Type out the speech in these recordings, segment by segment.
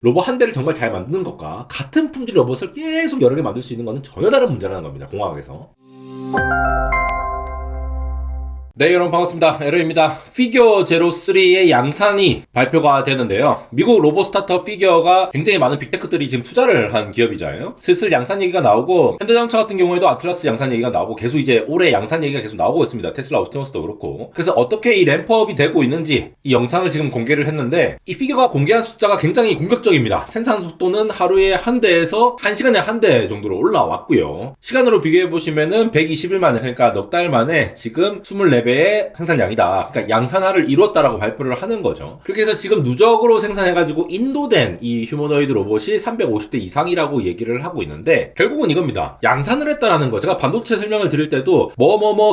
로봇 한 대를 정말 잘 만드는 것과 같은 품질 로봇을 계속 여러 개 만들 수 있는 것은 전혀 다른 문제라는 겁니다. 공학에서. 네, 여러분 반갑습니다. 에러입니다. 피겨 제로3의 양산이 발표가 되는데요. 미국 로봇 스타트업 피겨가 굉장히 많은 빅테크들이 지금 투자를 한 기업이잖아요. 슬슬 양산 얘기가 나오고, 현대자동차 같은 경우에도 아틀라스 양산 얘기가 나오고, 계속 이제 올해 양산 얘기가 계속 나오고 있습니다. 테슬라 옵티머스도 그렇고. 그래서 어떻게 이 램프업이 되고 있는지 이 영상을 지금 공개를 했는데, 이 피겨가 공개한 숫자가 굉장히 공격적입니다. 생산 속도는 하루에 한 대에서 한 시간에 한 대 정도로 올라왔고요. 시간으로 비교해보시면은 120일 만에, 그러니까 넉 달 만에 지금 24배 의 생산량이다. 그러니까 양산화를 이뤘다라고 발표를 하는 거죠. 그렇게 해서 지금 누적으로 생산해가지고 인도된 이 휴머노이드 로봇이 350대 이상이라고 얘기를 하고 있는데, 결국은 이겁니다. 양산을 했다라는 거. 제가 반도체 설명을 드릴 때도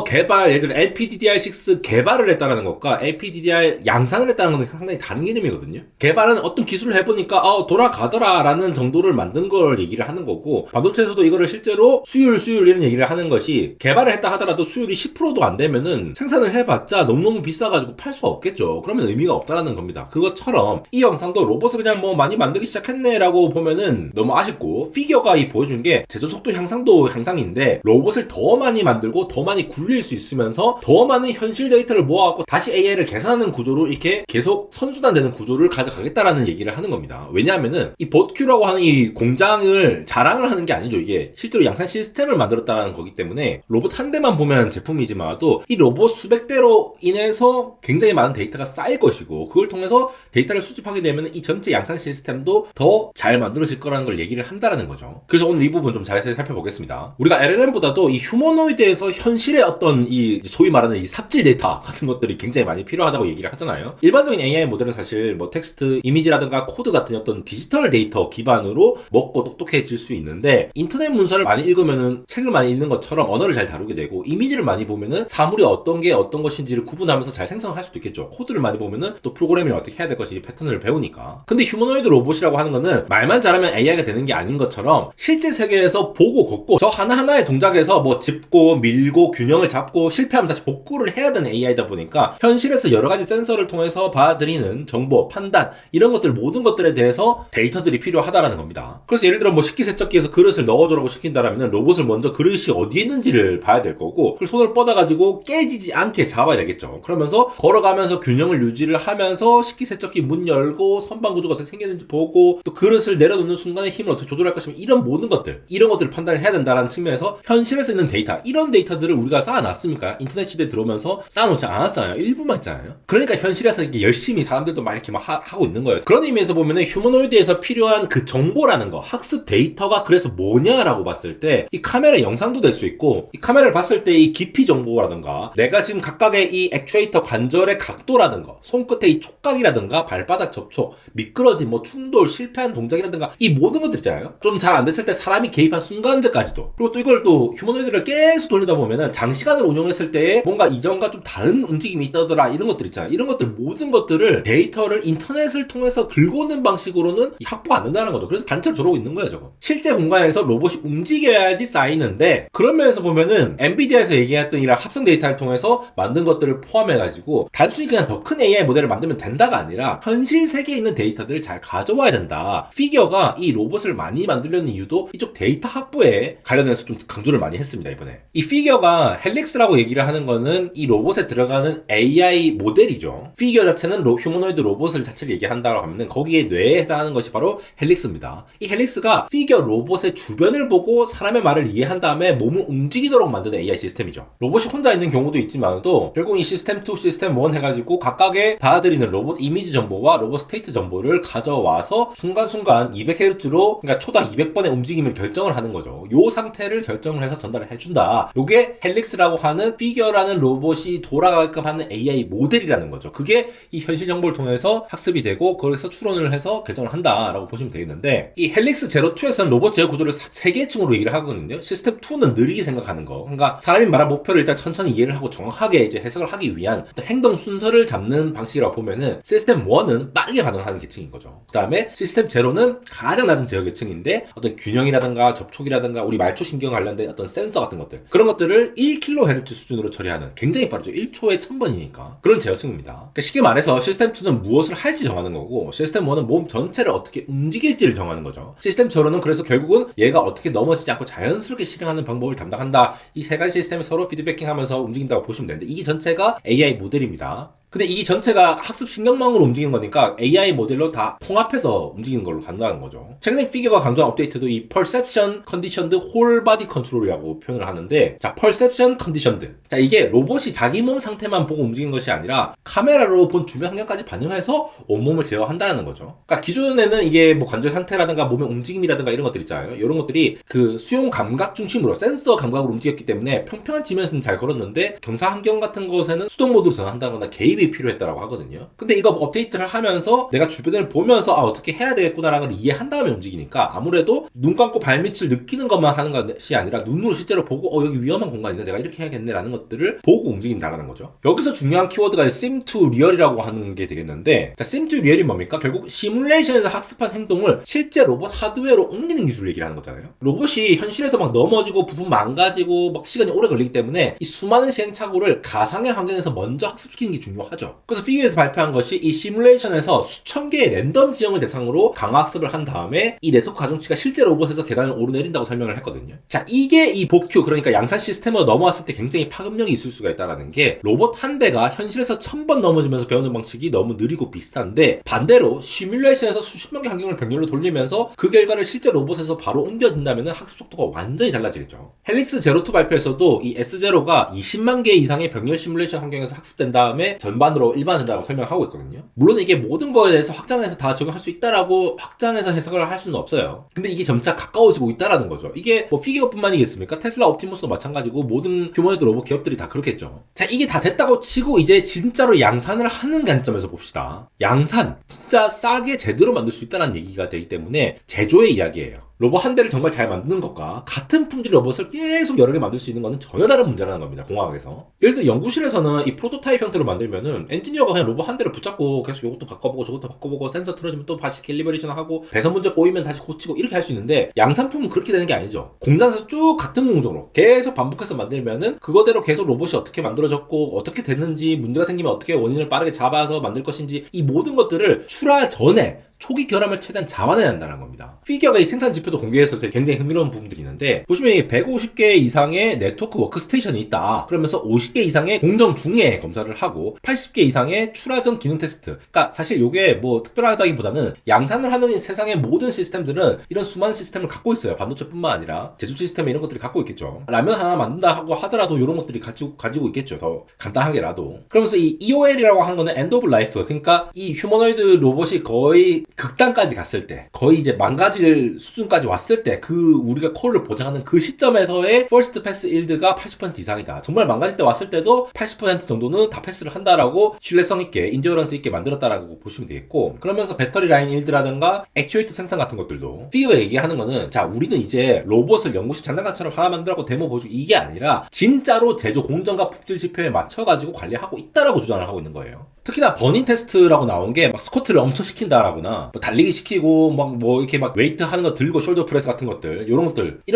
개발, 예를 들어 LPDDR6 개발을 했다라는 것과 LPDDR 양산을 했다는 건 상당히 다른 개념이거든요. 개발은 어떤 기술을 해보니까 돌아가더라 라는 정도를 만든 걸 얘기를 하는 거고, 반도체에서도 이거를 실제로 수율 이런 얘기를 하는 것이, 개발을 했다 하더라도 수율이 10%도 안 되면은 생산을 해봤자 너무너무 비싸가지고 팔 수가 없겠죠. 그러면 의미가 없다라는 겁니다. 그것처럼 이 영상도 로봇을 그냥 많이 만들기 시작했네라고 보면은 너무 아쉽고, 피겨가 보여준 게 제조 속도 향상도 향상인데, 로봇을 더 많이 만들고 더 많이 굴릴 수 있으면서 더 많은 현실 데이터를 모아갖고 다시 AI를 계산하는 구조로 이렇게 계속 선순환되는 구조를 가져가겠다라는 얘기를 하는 겁니다. 왜냐하면은 이 봇큐라고 하는 이 공장을 자랑을 하는 게 아니죠. 이게 실제로 양산 시스템을 만들었다는 거기 때문에 로봇 한 대만 보면 제품이지만도 이 로봇 수백 대로 인해서 굉장히 많은 데이터가 쌓일 것이고, 그걸 통해서 데이터를 수집하게 되면 이 전체 양산 시스템도 더 잘 만들어질 거라는 걸 얘기를 한다라는 거죠. 그래서 오늘 이 부분 좀 자세히 살펴보겠습니다. 우리가 LLM보다도 이 휴머노이드에서 현실의 어떤 이 소위 말하는 이 삽질 데이터 같은 것들이 굉장히 많이 필요하다고 얘기를 하잖아요. 일반적인 AI 모델은 사실 텍스트, 이미지라든가 코드 같은 어떤 디지털 데이터 기반으로 먹고 똑똑해질 수 있는데, 인터넷 문서를 많이 읽으면은 책을 많이 읽는 것처럼 언어를 잘 다루게 되고, 이미지를 많이 보면은 사물이 어떤 게 어떤 것인지를 구분하면서 잘 생성할 수도 있겠죠. 코드를 많이 보면은 또 프로그래밍을 어떻게 해야 될 것인지 패턴을 배우니까. 근데 휴머노이드 로봇이라고 하는 거는 말만 잘하면 AI가 되는 게 아닌 것처럼, 실제 세계에서 보고 걷고 저 하나하나의 동작에서 짚고 밀고 균형을 잡고 실패하면 다시 복구를 해야 되는 AI다 보니까, 현실에서 여러 가지 센서를 통해서 받아들이는 정보, 판단, 이런 것들 모든 것들에 대해서 데이터들이 필요하다라는 겁니다. 그래서 예를 들어 식기세척기에서 그릇을 넣어줘라고 시킨다라면 로봇을 먼저 그릇이 어디에 있는지를 봐야 될 거고, 그걸 손을 뻗어가지고 깨지지 않게 잡아야 되겠죠. 그러면서 걸어가면서 균형을 유지를 하면서 식기세척기 문 열고 선반 구조가 어떻게 생겼는지 보고, 또 그릇을 내려놓는 순간에 힘을 어떻게 조절할 것이며, 이런 모든 것들, 이런 것들을 판단을 해야 된다는 측면에서 현실에서 있는 데이터, 이런 데이터들을 우리가 쌓아놨습니까? 인터넷 시대에 들어오면서 쌓아놓지 않았잖아요. 일부만 있잖아요. 그러니까 현실에서 이렇게 열심히 사람들도 막 이렇게 하고 있는 거예요. 그런 의미에서 보면은 휴머노이드에서 필요한 그 정보라는 거, 학습 데이터가 그래서 뭐냐라고 봤을 때, 이 카메라 영상도 될 수 있고, 이 카메라를 봤을 때 이 깊이 정보라든가, 내가 지금 각각의 이 액추에이터 관절의 각도라든가, 손끝의 이 촉각이라든가, 발바닥 접촉, 미끄러짐, 충돌, 실패한 동작이라든가, 이 모든 것들 있잖아요. 좀 잘 안 됐을 때 사람이 개입한 순간들까지도. 그리고 또 이걸 또 휴머노이드를 계속 돌리다 보면은 장시간을 운용했을 때에 뭔가 이전과 좀 다른 움직임이 있다더라, 이런 것들 있잖아요. 이런 것들, 모든 것들을, 데이터를 인터넷을 통해서 긁어오는 방식으로는 확보가 안 된다는 거죠. 그래서 단체로 저러고 있는 거예요, 저거. 실제 공간에서 로봇이 움직여야지 쌓이는데, 그런 면에서 보면은 엔비디아에서 얘기했던 이런 합성 데이터를 통해서 만든 것들을 포함해가지고 단순히 그냥 더 큰 AI 모델을 만들면 된다가 아니라 현실 세계에 있는 데이터들을 잘 가져와야 된다. 피겨가 이 로봇을 많이 만들려는 이유도 이쪽 데이터 확보에 관련해서 좀 강조를 많이 했습니다, 이번에. 이 피겨가 헬릭스라고 얘기를 하는 거는 이 로봇에 들어가는 AI 모델이죠. 피겨 자체는 휴머노이드 로봇을 자체를 얘기한다고 하면은 거기에 뇌에 해당하는 것이 바로 헬릭스입니다. 이 헬릭스가 피겨 로봇의 주변을 보고 사람의 말을 이해한 다음에 몸을 움직이도록 만드는 AI 시스템이죠. 로봇이 혼자 있는 경우도 있지만도 결국 이 시스템 2, 시스템 1 해가지고 각각의 받아들이는 로봇 이미지 정보와 로봇 스테이트 정보를 가져와서 순간순간 200Hz로, 그러니까 초당 200번의 움직임을 결정을 하는 거죠. 요 상태를 결정을 해서 전달을 해준다. 요게 헬릭스라고 하는 피겨라는 로봇이 돌아가게끔 하는 AI 모델이라는 거죠. 그게 이 현실 정보를 통해서 학습이 되고, 거기서 추론을 해서 결정을 한다라고 보시면 되겠는데, 이 헬릭스 제로2에서는 로봇 제어 구조를 3개 층으로 얘기를 하거든요. 시스템 2는 느리게 생각하는 거. 그러니까 사람이 말한 목표를 일단 천천히 이해를 하고 정확하게 이제 해석을 하기 위한 어떤 행동 순서를 잡는 방식이라고 보면은 시스템 1은 빠르게 반응하는 계층인 거죠. 그 다음에 시스템 0는 가장 낮은 제어 계층인데 어떤 균형이라든가 접촉이라든가 우리 말초신경 관련된 어떤 센서 같은 것들 그런 것들을 1kHz 수준으로 처리하는 굉장히 빠르죠. 1초에 1000번이니까 그런 제어층입니다. 그러니까 쉽게 말해서 시스템 2는 무엇을 할지 정하는 거고 시스템 1은 몸 전체를 어떻게 움직일지를 정하는 거죠. 시스템 0는 그래서 결국은 얘가 어떻게 넘어지지 않고 자연스럽게 실행하는 방법을 담당한다. 이 세 가지 시스템이 서로 피드백킹하면서 움직인다고 보시면 되는데 이게 전체가 AI 모델입니다. 근데 이 전체가 학습 신경망으로 움직이는 거니까 AI 모델로 다 통합해서 움직이는 걸로 간다는 거죠. 최근에 피겨가 강조한 업데이트도 이 Perception Conditioned Whole Body Control이라고 표현을 하는데 자, Perception Conditioned. 자, 이게 로봇이 자기 몸 상태만 보고 움직이는 것이 아니라 카메라로 본 주변 환경까지 반영해서 온몸을 제어한다는 거죠. 그러니까 기존에는 이게 뭐 관절 상태라든가 몸의 움직임이라든가 이런 것들 있잖아요. 이런 것들이 그 수용 감각 중심으로 센서 감각으로 움직였기 때문에 평평한 지면에서는 잘 걸었는데 경사 환경 같은 것에는 수동 모드로 전환한다거나 개입이 필요했다라고 하거든요. 근데 이거 업데이트를 하면서 내가 주변을 보면서 어떻게 해야 되겠구나라는 걸 이해한 다음에 움직이니까 아무래도 눈 감고 발밑을 느끼는 것만 하는 것이 아니라 눈으로 실제로 보고 여기 위험한 공간이네 내가 이렇게 해야겠네라는 것들을 보고 움직인다라는 거죠. 여기서 중요한 키워드가 sim to real이라고 하는 게 되겠는데 자, sim to real이 뭡니까? 결국 시뮬레이션에서 학습한 행동을 실제 로봇 하드웨어로 옮기는 기술을 얘기를 하는 거잖아요. 로봇이 현실에서 막 넘어지고 부품 망가지고 막 시간이 오래 걸리기 때문에 이 수많은 시행착오를 가상의 환경에서 먼저 학습시키는 게 중요하죠. 그래서 피규어에서 발표한 것이 이 시뮬레이션에서 수천 개의 랜덤 지형을 대상으로 강화학습을 한 다음에 이 네트워크 가중치가 실제 로봇에서 계단을 오르내린다고 설명을 했거든요. 자, 이게 이 복큐 그러니까 양산 시스템으로 넘어왔을 때 굉장히 파급력이 있을 수가 있다는 게 로봇 한 대가 현실에서 1000번 넘어지면서 배우는 방식이 너무 느리고 비슷한데 반대로 시뮬레이션에서 수십만 개 환경을 병렬로 돌리면서 그 결과를 실제 로봇에서 바로 옮겨진다면 학습 속도가 완전히 달라지겠죠. 헬릭스 제로2 발표에서도 이 S0가 20만 개 이상의 병렬 시뮬레이션 환경에서 학습된 다음에 전반으로 일반화된다고 설명하고 있거든요. 물론 이게 모든 거에 대해서 확장해서 다 적용할 수 있다라고 확장해서 해석을 할 수는 없어요. 근데 이게 점차 가까워지고 있다라는 거죠. 이게 뭐 피규어뿐만이겠습니까? 테슬라 옵티머스도 마찬가지고 모든 휴머노이드 로봇 기업들이 다 그렇겠죠. 자, 이게 다 됐다고 치고 이제 진짜로 양산을 하는 관점에서 봅시다. 양산 진짜 싸게 제대로 만들 수 있다는 얘기가 되기 때문에 제조의 이야기예요. 로봇 한 대를 정말 잘 만드는 것과 같은 품질 로봇을 계속 여러 개 만들 수 있는 것은 전혀 다른 문제라는 겁니다. 공학에서. 예를 들어 연구실에서는 이 프로토타입 형태로 만들면은 엔지니어가 그냥 로봇 한 대를 붙잡고 계속 이것도 바꿔보고 저것도 바꿔보고 센서 틀어지면 또 다시 캘리브레이션 하고 배선 문제 꼬이면 다시 고치고 이렇게 할 수 있는데 양산품은 그렇게 되는 게 아니죠. 공장에서 쭉 같은 공정으로 계속 반복해서 만들면은 그거대로 계속 로봇이 어떻게 만들어졌고 어떻게 됐는지 문제가 생기면 어떻게 원인을 빠르게 잡아서 만들 것인지 이 모든 것들을 출하 전에 초기 결함을 최대한 잡아내야 한다는 겁니다. 피겨가 이 생산 지표도 공개해서 굉장히 흥미로운 부분들이 있는데 보시면 150개 이상의 네트워크 워크스테이션이 있다. 그러면서 50개 이상의 공정 중에 검사를 하고 80개 이상의 출하 전 기능 테스트. 그러니까 사실 이게 뭐 특별하다기보다는 양산을 하는 세상의 모든 시스템들은 이런 수많은 시스템을 갖고 있어요. 반도체뿐만 아니라 제조 시스템 이런 것들이 갖고 있겠죠. 라면 하나 만든다 하고 하더라도 이런 것들이 가지고 있겠죠. 더 간단하게라도. 그러면서 이 EOL이라고 하는 거는 End of Life. 그러니까 이 휴머노이드 로봇이 거의 극단까지 갔을 때 거의 이제 망가질 수준까지 왔을 때 그 우리가 콜을 보장하는 그 시점에서의 First Pass Yield가 80% 이상이다. 정말 망가질 때 왔을 때도 80% 정도는 다 패스를 한다라고 신뢰성 있게 인디어런스 있게 만들었다라고 보시면 되겠고 그러면서 배터리 라인 일드라든가 액추에이터 생산 같은 것들도 피규어가 얘기하는 거는 자 우리는 이제 로봇을 연구실 장난감처럼 하나 만들라고 데모 보여주고 이게 아니라 진짜로 제조 공정과 품질 지표에 맞춰가지고 관리하고 있다라고 주장을 하고 있는 거예요. 특히나 버닝 테스트라고 나온 게 막 스쿼트를 엄청 시킨다라거나 뭐 달리기 시키고 막 뭐 이렇게 막 웨이트 하는 거 들고 숄더 프레스 같은 것들 이런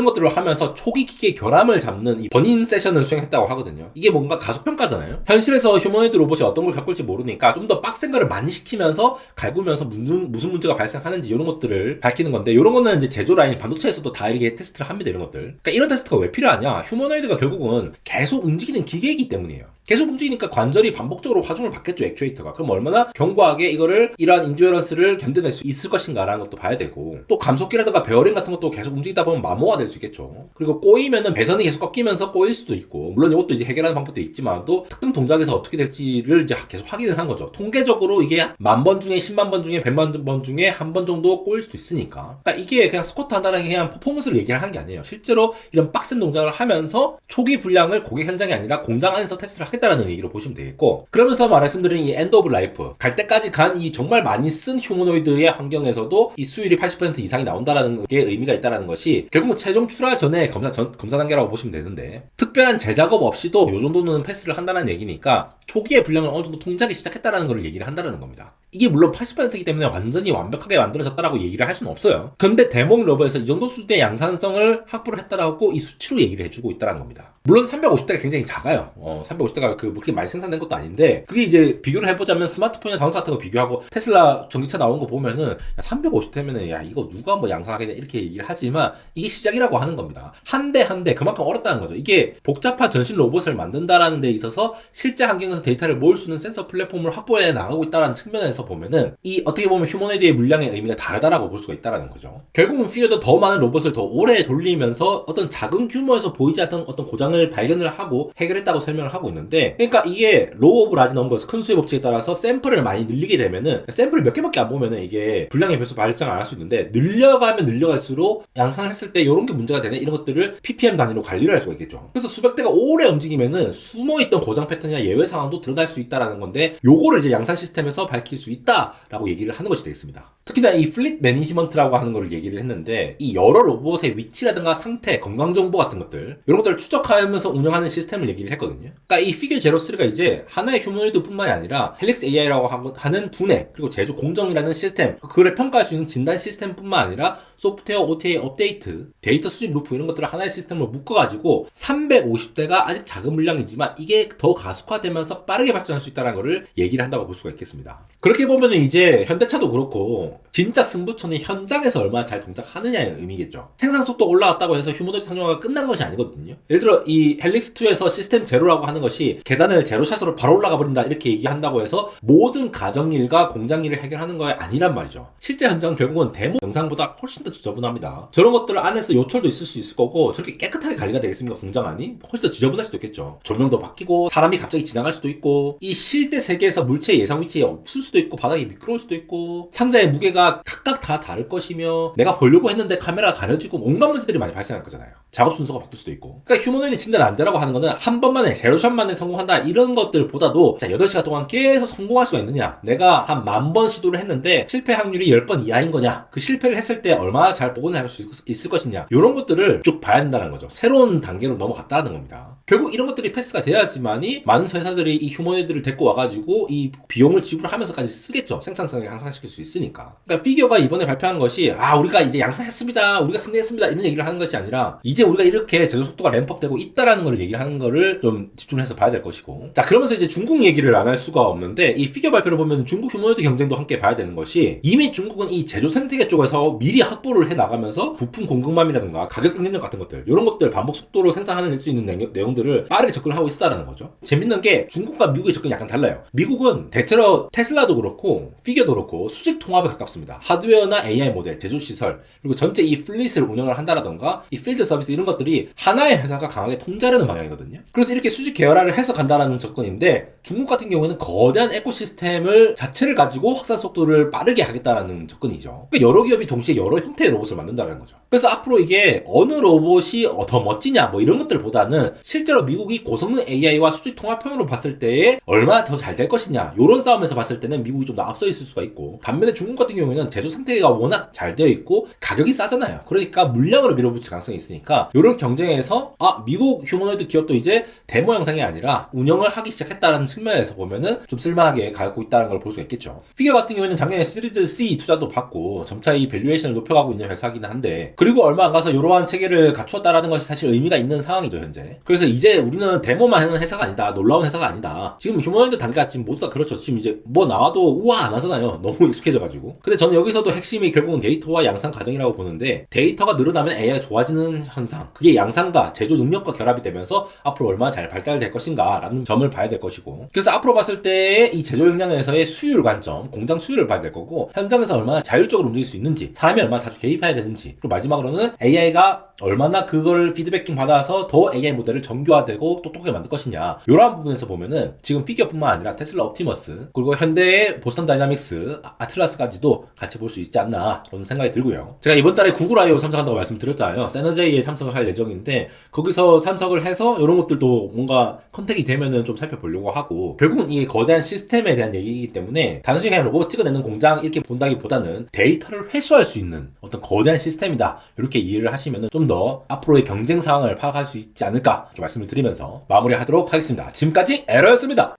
것들을 하면서 초기 기계 결함을 잡는 이 버닝 세션을 수행했다고 하거든요. 이게 뭔가 가속평가잖아요. 현실에서 휴머노이드 로봇이 어떤 걸 겪을지 모르니까 좀 더 빡센 거를 많이 시키면서 갈구면서 무슨 문제가 발생하는지 이런 것들을 밝히는 건데 이런 거는 이제 제조 라인 반도체에서도 다 이렇게 테스트를 합니다. 이런 것들. 그러니까 이런 테스트가 왜 필요하냐? 휴머노이드가 결국은 계속 움직이는 기계이기 때문이에요. 계속 움직이니까 관절이 반복적으로 화중을 받겠죠, 액추에이터가. 그럼 얼마나 견고하게 이거를 이러한 인듀어런스를 견뎌낼 수 있을 것인가라는 것도 봐야 되고 또 감속기라든가 베어링 같은 것도 계속 움직이다 보면 마모가 될 수 있겠죠. 그리고 꼬이면은 배선이 계속 꺾이면서 꼬일 수도 있고 물론 이것도 이제 해결하는 방법도 있지만 또 특정 동작에서 어떻게 될지를 이제 계속 확인을 한 거죠. 통계적으로 이게 10,000번 중에 100,000번 중에 100만 번 중에 한 번 정도 꼬일 수도 있으니까. 그러니까 이게 그냥 스쿼트 한다는 게 그냥 퍼포먼스를 얘기를 하는 게 아니에요. 실제로 이런 빡센 동작을 하면서 초기 분량을 고객 현장이 아니라 공장 안에서 테스트를 하겠다라는 얘기로 보시면 되겠고, 그러면서 말씀드린 이 엔드 오브 라이프, 갈 때까지 간 이 정말 많이 쓴 휴머노이드의 환경에서도 이 수율이 80% 이상이 나온다라는 게 의미가 있다라는 것이 결국은 최종 출하 전에 검사 단계라고 보시면 되는데, 특별한 재작업 없이도 이 정도는 패스를 한다는 얘기니까 초기에 분량을 어느 정도 통제하기 시작했다라는 걸 얘기를 한다는 겁니다. 이게 물론 80%이기 때문에 완전히 완벽하게 만들어졌다라고 얘기를 할 수는 없어요. 근데 데몬 러버에서 이 정도 수준의 양산성을 확보를 했다라고 이 수치로 얘기를 해주고 있다는 겁니다. 물론 350대가 굉장히 작아요. 350대가 그렇게 많이 생산된 것도 아닌데, 그게 이제 비교를 해보자면 스마트폰이나 자동차 같은 거 비교하고 테슬라 전기차 나온 거 보면은 350대면은 야 이거 누가 뭐 양산하겠냐 이렇게 얘기를 하지만 이게 시작이라고 하는 겁니다. 한 대 한 대 그만큼 어렵다는 거죠. 이게 복잡한 전신 로봇을 만든다라는 데 있어서 실제 환경에서 데이터를 모을 수 있는 센서 플랫폼을 확보해 나가고 있다는 측면에서 보면은 이 어떻게 보면 휴머노이드의 물량의 의미가 다르다라고 볼 수가 있다는 거죠. 결국은 피규어도 더 많은 로봇을 더 오래 돌리면서 어떤 작은 규모에서 보이지 않던 어떤 고장을 발견을 하고 해결했다고 설명을 하고 있는데, 그러니까 이게 로우 오브 라지 넘버스 큰 수의 법칙에 따라서 샘플을 많이 늘리게 되면은 샘플을 몇 개밖에 안 보면은 이게 분량의 변수 발생을 안 할 수 있는데, 늘려가면 늘려갈수록 양산을 했을 때 이런 게 문제가 되네 이런 것들을 ppm 단위로 관리를 할 수가 있겠죠. 그래서 수백 대가 오래 움직이면은 숨어있던 고장 패턴이나 예외 상황도 드러날 수 있다라는 건데, 요거를 이제 양산 시스템에서 밝힐 수 있다라고 얘기를 하는 것이 되겠습니다. 특히나 이 플릿 매니지먼트라고 하는 걸 얘기를 했는데, 이 여러 로봇의 위치라든가 상태, 건강 정보 같은 것들 이런 것들을 추적하면서 운영하는 시스템을 얘기를 했거든요. 그러니까 이 피규어 제로3가 이제 하나의 휴머노이드뿐만이 아니라 헬릭스 AI라고 하는 두뇌, 그리고 제조 공정이라는 시스템, 그걸 평가할 수 있는 진단 시스템뿐만 아니라 소프트웨어 OTA 업데이트, 데이터 수집 루프 이런 것들을 하나의 시스템으로 묶어가지고 350대가 아직 작은 물량이지만 이게 더 가속화되면서 빠르게 발전할 수 있다는 것을 얘기를 한다고 볼 수가 있겠습니다. 그렇게 보면은 이제 현대차도 그렇고 진짜 승부처는 현장에서 얼마나 잘 동작하느냐의 의미겠죠. 생산 속도 올라갔다고 해서 휴머노이드 상용화가 끝난 것이 아니거든요. 예를 들어 이 헬릭스2에서 시스템 제로라고 하는 것이 계단을 제로샷으로 바로 올라가 버린다 이렇게 얘기한다고 해서 모든 가정일과 공장일을 해결하는 거에 아니란 말이죠. 실제 현장은 결국은 데모 영상보다 훨씬 더 지저분합니다. 저런 것들 안에서 요철도 있을 수 있을 거고, 저렇게 깨끗하게 관리가 되겠습니까? 공장 안이? 훨씬 더 지저분할 수도 있겠죠. 조명도 바뀌고 사람이 갑자기 지나갈 수도 있고, 이 실제 세계에서 물체 예상 위치에 없을 수도 있고, 바닥이 미끄러울 수도 있고, 상자의 무게가 각각 다 다를 것이며, 내가 보려고 했는데 카메라가 가려지고 온갖 문제들이 많이 발생할 거잖아요. 작업 순서가 바뀔 수도 있고. 그러니까 휴머노이드 진단 난제라고 하는 거는 한 번만에 제로샷만에 성공한다 이런 것들보다도, 자 8시간 동안 계속 성공할 수가 있느냐, 내가 한 10,000번 시도를 했는데 실패 확률이 10번 이하인 거냐, 그 실패를 했을 때 얼마나 잘 복원할 수 있을 것이냐, 이런 것들을 쭉 봐야 된다는 거죠. 새로운 단계로 넘어갔다는 겁니다. 결국 이런 것들이 패스가 돼야지만이 많은 회사들이 이 휴머노이드를 데리고 와가지고 이 비용을 지불하면서까지 쓰겠죠. 생산성을 향상시킬 수 있으니까. 그러니까 피규어가 이번에 발표한 것이 우리가 이제 양산했습니다, 우리가 승리했습니다 이런 얘기를 하는 것이 아니라, 이제 우리가 이렇게 제조 속도가 램프업되고 있다라는 걸 얘기를 하는 거를 좀 집중해서 봐야 될 것이고, 자 그러면서 이제 중국 얘기를 안 할 수가 없는데, 이 피규어 발표를 보면 중국 휴머노이드 경쟁도 함께 봐야 되는 것이, 이미 중국은 이 제조 생태계 쪽에서 미리 확보를 해 나가면서 부품 공급망이라든가 가격 경쟁력 같은 것들, 이런 것들 반복 속도로 생산할 수 있는 내용들을 빠르게 접근을 하고 있었다는 거죠. 재밌는 게 중국과 미국의 접근이 약간 달라요. 미국은 대체로 테슬라도 그렇고 피규어도 그렇고 수직 통합에 가깝습니다. 하드웨어나 AI 모델, 제조 시설, 그리고 전체 이 플릿을 운영을 한다라던가 이 필드 서비스 이런 것들이 하나의 회사가 강하게 통제하려는 방향이거든요. 그래서 이렇게 수직 계열화를 해서 간다라는 접근인데, 중국 같은 경우에는 거대한 에코시스템을 자체를 가지고 확산 속도를 빠르게 하겠다라는 접근이죠. 그러니까 여러 기업이 동시에 여러 형태의 로봇을 만든다는 거죠. 그래서 앞으로 이게 어느 로봇이 더 멋지냐 뭐 이런 것들보다는 실제로 미국이 고성능 AI와 수직 통합형으로 봤을 때에 얼마나 더 잘 될 것이냐, 이런 싸움에서 봤을 때는 미국이 좀 더 앞서 있을 수가 있고, 반면에 중국 같은 경우에는 제조 상태가 워낙 잘 되어 있고 가격이 싸잖아요. 그러니까 물량으로 밀어붙일 가능성이 있으니까, 이런 경쟁에서 미국 휴머노이드 기업도 이제 데모 영상이 아니라 운영을 하기 시작했다는 측면에서 보면은 좀 쓸만하게 가고 있다는 걸 볼 수 있겠죠. 피규어 같은 경우에는 작년에 시리즈 C 투자도 받고 점차 이 밸류에이션을 높여가고 있는 회사긴 한데, 그리고 얼마 안 가서 이러한 체계를 갖추었다라는 것이 사실 의미가 있는 상황이죠 현재. 그래서 이제 우리는 데모만 하는 회사가 아니다, 놀라운 회사가 아니다. 지금 휴머노이드 단계가 지금 모두 다 그렇죠. 지금 이제 뭐 나와도 우와 안 하잖아요. 너무 익숙해져가지고. 근데 저는 여기서도 핵심이 결국은 데이터와 양산 과정이라고 보는데, 데이터가 늘어나면 AI가 좋아지는 현상, 그게 양산과 제조 능력과 결합이 되면서 앞으로 얼마나 잘 발달될 것인가 라는 점을 봐야 될 것이고, 그래서 앞으로 봤을 때 이 제조 역량에서의 수율 관점, 공장 수율을 봐야 될 거고, 현장에서 얼마나 자율적으로 움직일 수 있는지, 사람이 얼마나 자주 개입해야 되는지, 그리고 마지막으로는 AI가 얼마나 그걸 피드백킹 받아서 더 AI 모델을 정교하게 정교화되고 똑똑하게 만들 것이냐, 이런 부분에서 보면은 지금 피규어뿐만 아니라 테슬라 옵티머스 그리고 현대의 보스턴 다이나믹스 아틀라스까지도 같이 볼 수 있지 않나 그런 생각이 들고요. 제가 이번 달에 구글 I.O 참석한다고 말씀드렸잖아요. 세너제이에 참석을 할 예정인데 거기서 참석을 해서 이런 것들도 뭔가 컨택이 되면은 좀 살펴보려고 하고, 결국은 이게 거대한 시스템에 대한 얘기이기 때문에 단순히 그냥 로봇 찍어내는 공장 이렇게 본다기보다는 데이터를 회수할 수 있는 어떤 거대한 시스템이다, 이렇게 이해를 하시면은 좀 더 앞으로의 경쟁 상황을 파악할 수 있지 않을까, 이렇게 말씀을 드리면서 마무리하도록 하겠습니다. 지금까지 에러였습니다.